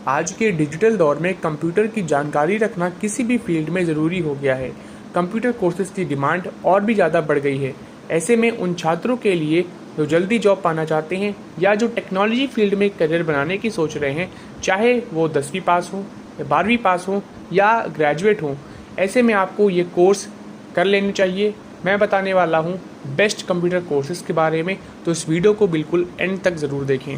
आज के डिजिटल दौर में कंप्यूटर की जानकारी रखना किसी भी फील्ड में ज़रूरी हो गया है। कंप्यूटर कोर्सेज की डिमांड और भी ज़्यादा बढ़ गई है। ऐसे में उन छात्रों के लिए जो जल्दी जॉब पाना चाहते हैं या जो टेक्नोलॉजी फील्ड में करियर बनाने की सोच रहे हैं, चाहे वो 10वीं पास हो या 12वीं पास हो या ग्रेजुएट हो, ऐसे में आपको ये कोर्स कर लेने चाहिए। मैं बताने वाला हूँ बेस्ट कंप्यूटर कोर्सेज के बारे में, तो इस वीडियो को बिल्कुल एंड तक ज़रूर देखें।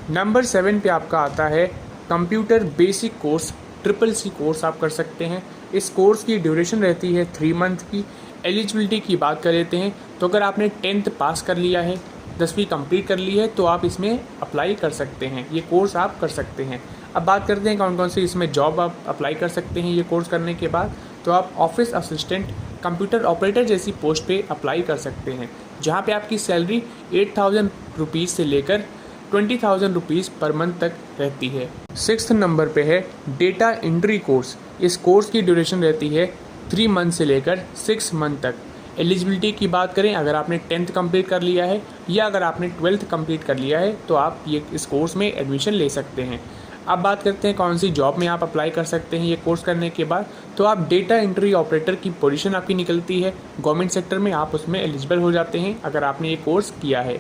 नंबर 7 पे आपका आता है computer basic course, CCC course आप कर सकते हैं। इस कोर्स की ड्यूरेशन रहती है 3 मंथ की। एलिजिबिलिटी की बात कर लेते हैं तो अगर आपने 10th पास कर लिया है, 10वीं कंप्लीट कर ली है, तो आप इसमें अप्लाई कर सकते हैं, ये कोर्स आप कर सकते हैं। अब बात करते हैं कौन कौन सी इसमें जॉब आप अप्लाई कर सकते हैं। ये कोर्स करने के बाद तो आप ऑफिस असिस्टेंट, कंप्यूटर ऑपरेटर जैसी पोस्ट पे अप्लाई कर सकते हैं, जहाँ पे आपकी सैलरी 8,000 रुपीज़ से लेकर 20,000 रुपीज़ पर मंथ तक रहती है। 6th नंबर पे है डेटा एंट्री कोर्स। इस कोर्स की ड्यूरेशन रहती है 3 मंथ से लेकर 6 मंथ तक। एलिजिबिलिटी की बात करें, अगर आपने 10th कंप्लीट कर लिया है या अगर आपने 12th कंप्लीट कर लिया है तो आप ये इस कोर्स में एडमिशन ले सकते हैं। अब बात करते हैं कौन सी जॉब में आप अप्लाई कर सकते हैं ये कोर्स करने के बाद। तो आप डेटा एंट्री ऑपरेटर की पोजीशन आपकी निकलती है गवर्नमेंट सेक्टर में, आप उसमें एलिजिबल हो जाते हैं अगर आपने ये कोर्स किया है।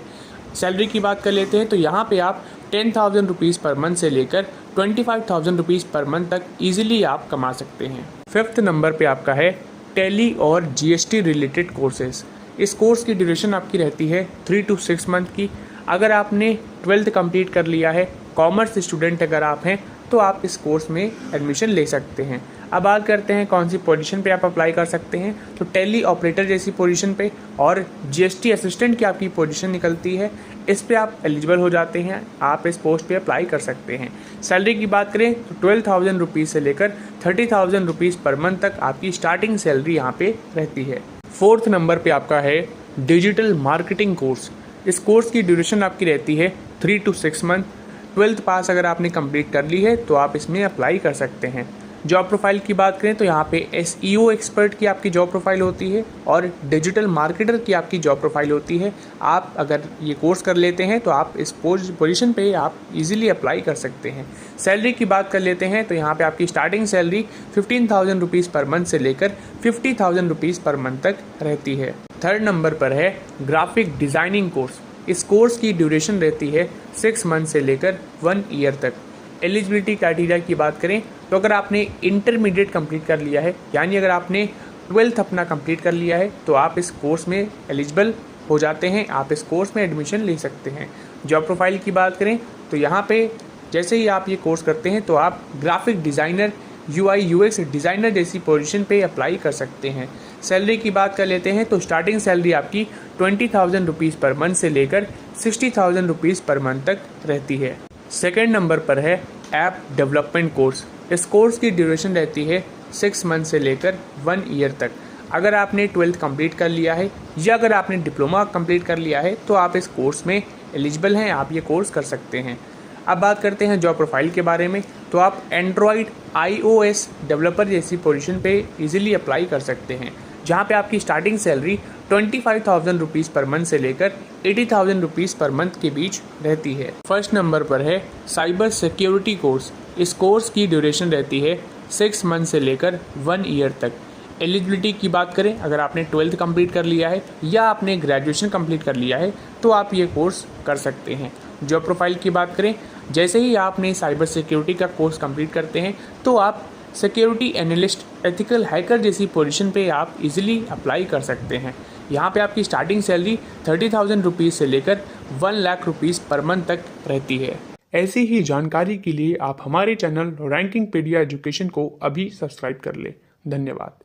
सैलरी की बात कर लेते हैं तो यहाँ पे आप 10,000 रुपीज़ पर मंथ से लेकर 25,000 रुपीज़ पर मंथ तक ईजिली आप कमा सकते हैं। 5th नंबर पे आपका है टैली और GST रिलेटेड कोर्सेज। इस कोर्स की ड्यूरेशन आपकी रहती है 3 to 6 मंथ की। अगर आपने 12th कंप्लीट कर लिया है, कॉमर्स स्टूडेंट अगर आप हैं, तो आप इस कोर्स में एडमिशन ले सकते हैं। अब बात करते हैं कौन सी पोजीशन पे आप अप्लाई कर सकते हैं। तो टैली ऑपरेटर जैसी पोजीशन पे और GST असिस्टेंट की आपकी पोजीशन निकलती है, इस पे आप एलिजिबल हो जाते हैं, आप इस पोस्ट पे अप्लाई कर सकते हैं। सैलरी की बात करें तो 12,000 रुपीज़ से लेकर 30,000 रुपीज़ पर मंथ तक आपकी स्टार्टिंग सैलरी यहाँ पे रहती है। 4th नंबर पे आपका है डिजिटल मार्केटिंग कोर्स। इस कोर्स की ड्यूरेशन आपकी रहती है 3 to 6 मंथ। 12th पास अगर आपने कंप्लीट कर ली है तो आप इसमें अप्लाई कर सकते हैं। जॉब प्रोफाइल की बात करें तो यहाँ पे SEO एक्सपर्ट की आपकी जॉब प्रोफाइल होती है और डिजिटल मार्केटर की आपकी जॉब प्रोफाइल होती है। आप अगर ये कोर्स कर लेते हैं तो आप इस पोजीशन पे आप इजीली अप्लाई कर सकते हैं। सैलरी की बात कर लेते हैं तो यहाँ पे आपकी starting salary 15,000 rupees per month से लेकर 50,000 रुपीज़ पर मंथ तक रहती है। 3rd नंबर पर है ग्राफिक डिज़ाइनिंग कोर्स। इस कोर्स की ड्यूरेशन रहती है 6 मंथ से लेकर 1 ईयर तक। एलिजिबिलिटी क्राइटेरिया की बात करें तो अगर आपने इंटरमीडिएट कंप्लीट कर लिया है, यानी अगर आपने 12th अपना कंप्लीट कर लिया है, तो आप इस कोर्स में एलिजिबल हो जाते हैं, आप इस कोर्स में एडमिशन ले सकते हैं। जॉब प्रोफाइल की बात करें तो यहाँ पे जैसे ही आप ये कोर्स करते हैं तो आप graphic designer, UI UX designer जैसी पोजीशन पे अप्लाई कर सकते हैं। सैलरी की बात कर लेते हैं तो स्टार्टिंग सैलरी आपकी 20,000 रुपीज़ पर मंथ से लेकर 60,000 रुपीज़ पर मंथ तक रहती है। 2nd नंबर पर है ऐप डेवलपमेंट कोर्स। इस कोर्स की ड्यूरेशन रहती है 6 मंथ से लेकर 1 ईयर तक। अगर आपने 12th कंप्लीट कर लिया है या अगर आपने डिप्लोमा कंप्लीट कर लिया है तो आप इस कोर्स में एलिजिबल हैं, आप ये कोर्स कर सकते हैं। अब बात करते हैं जॉब प्रोफाइल के बारे में तो आप एंड्रॉयड iOS डेवलपर जैसी पोजीशन पे इजीली अप्लाई कर सकते हैं, जहाँ पे आपकी starting salary 25,000 rupees per month से लेकर 80,000 रुपीज़ पर मंथ के बीच रहती है। 1st नंबर पर है साइबर सिक्योरिटी कोर्स। इस कोर्स की ड्यूरेशन रहती है 6 मंथ से लेकर 1 ईयर तक। एलिजिबिलिटी की बात करें, अगर आपने 12th कंप्लीट कर लिया है या आपने ग्रेजुएशन कंप्लीट कर लिया है तो आप ये कोर्स कर सकते हैं। जॉब प्रोफाइल की बात करें, जैसे ही आपने साइबर सिक्योरिटी का कोर्स कंप्लीट करते हैं तो आप सिक्योरिटी एनालिस्ट, एथिकल हैकर जैसी पोजीशन पे आप इजीली अप्लाई कर सकते हैं। यहाँ पे आपकी स्टार्टिंग सैलरी 30,000 रुपीज़ से लेकर 1 लाख रुपीज़ पर मंथ तक रहती है। ऐसी ही जानकारी के लिए आप हमारे चैनल रैंकिंगपीडिया एजुकेशन को अभी सब्सक्राइब कर लें। धन्यवाद।